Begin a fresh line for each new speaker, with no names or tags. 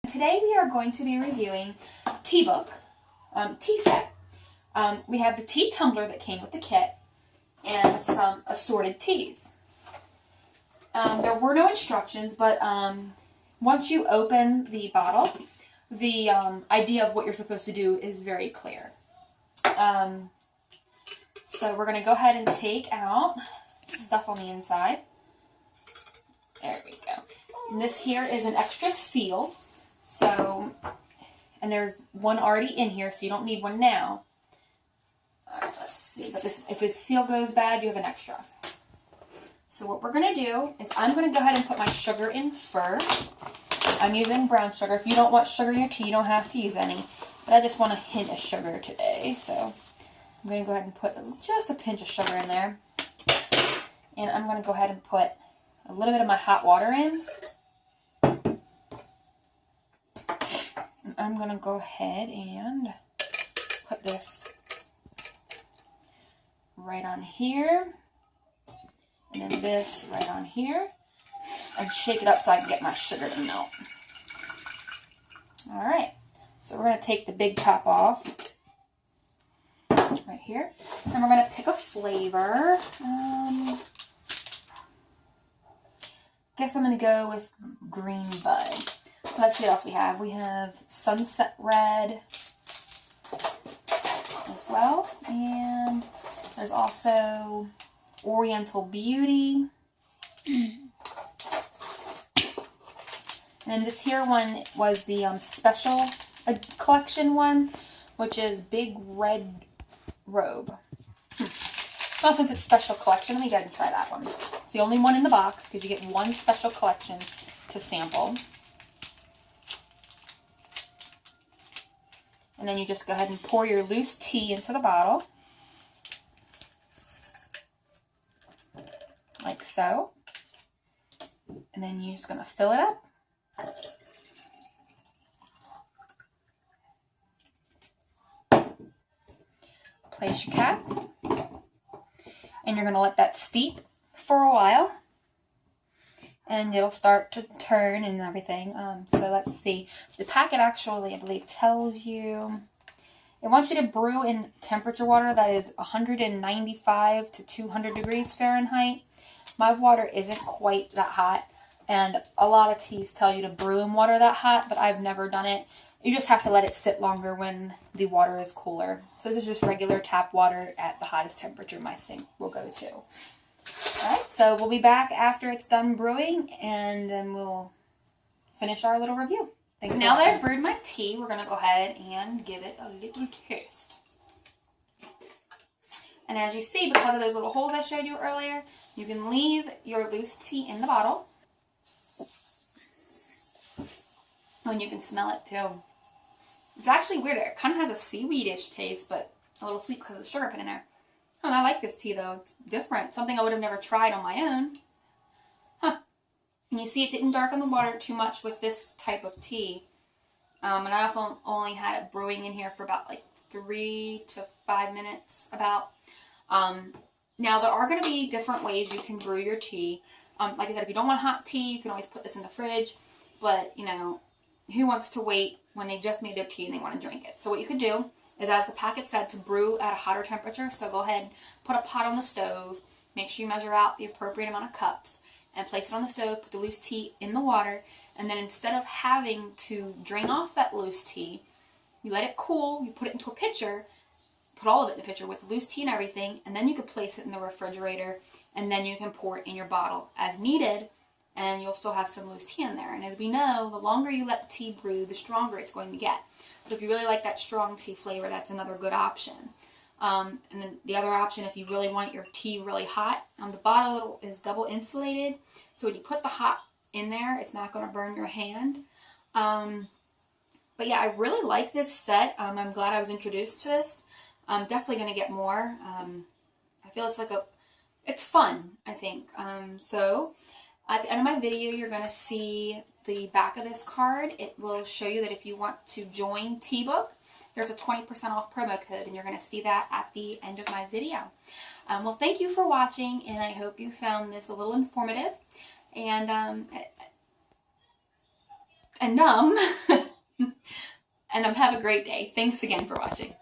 Today we are going to be reviewing teabook, tea set. We have the tea tumbler that came with the kit and some assorted teas. There were no instructions, but once you open the bottle, the idea of what you're supposed to do is very clear. So we're going to go ahead and take out stuff on the inside. There we go. And this here is an extra seal. So, and there's one already in here, so you don't need one now. Let's see, but this, if the seal goes bad, you have an extra. So what we're going to do is I'm going to go ahead and put my sugar in first. I'm using brown sugar. If you don't want sugar in your tea, you don't have to use any. But I just want a hint of sugar today, so I'm going to go ahead and put just a pinch of sugar in there. And I'm going to go ahead and put a little bit of my hot water in. I'm going to go ahead and put this right on here, and then this right on here, and shake it up so I can get my sugar to melt. Alright, so we're going to take the big top off right here, and we're going to pick a flavor. Guess I'm going to go with Green Bud. Let's see what else we have. We have Sunset Red as well. And there's also Oriental Beauty. And this here one was the special collection one, which is Big Red Robe. Well, since it's special collection, let me go ahead and try that one. It's the only one in the box because you get one special collection to sample. And then you just go ahead and pour your loose tea into the bottle, like so. And then you're just going to fill it up. Place your cap. And you're going to let that steep for a while. And it'll start to turn and everything. So let's see. The packet actually, I believe, tells you, it wants you to brew in temperature water that is 195 to 200 degrees Fahrenheit. My water isn't quite that hot, and a lot of teas tell you to brew in water that hot, but I've never done it. You just have to let it sit longer when the water is cooler. So this is just regular tap water at the hottest temperature my sink will go to. Alright, so we'll be back after it's done brewing, and then we'll finish our little review. Thanks. Now that I've brewed my tea, we're going to go ahead and give it a little taste. And as you see, because of those little holes I showed you earlier, you can leave your loose tea in the bottle. And you can smell it too. It's actually weird. It kind of has a seaweedish taste, but a little sweet because of the sugar put in there. Oh, I like this tea though. It's different. Something I would have never tried on my own. Huh. And you see it didn't darken the water too much with this type of tea. And I also only had it brewing in here for about like 3 to 5 minutes about. Now there are going to be different ways you can brew your tea. Like I said, if you don't want hot tea, you can always put this in the fridge. But, you know, who wants to wait when they just made their tea and they want to drink it? So what you could do is, as the packet said, to brew at a hotter temperature. So go ahead, put a pot on the stove, make sure you measure out the appropriate amount of cups, and place it on the stove, put the loose tea in the water, and then instead of having to drain off that loose tea, you let it cool, you put it into a pitcher, put all of it in the pitcher with the loose tea and everything, and then you can place it in the refrigerator, and then you can pour it in your bottle as needed, and you'll still have some loose tea in there. And as we know, the longer you let the tea brew, the stronger it's going to get. So if you really like that strong tea flavor, that's another good option. And then the other option, if you really want your tea really hot, the bottle is double insulated. So when you put the hot in there, it's not going to burn your hand. But yeah, I really like this set. I'm glad I was introduced to this. I'm definitely going to get more. I feel it's fun, I think. So at the end of my video, you're going to see the back of this card. It will show you that if you want to join teabook, there's a 20% off promo code, and you're going to see that at the end of my video. Well, thank you for watching, and I hope you found this a little informative. And And have a great day. Thanks again for watching.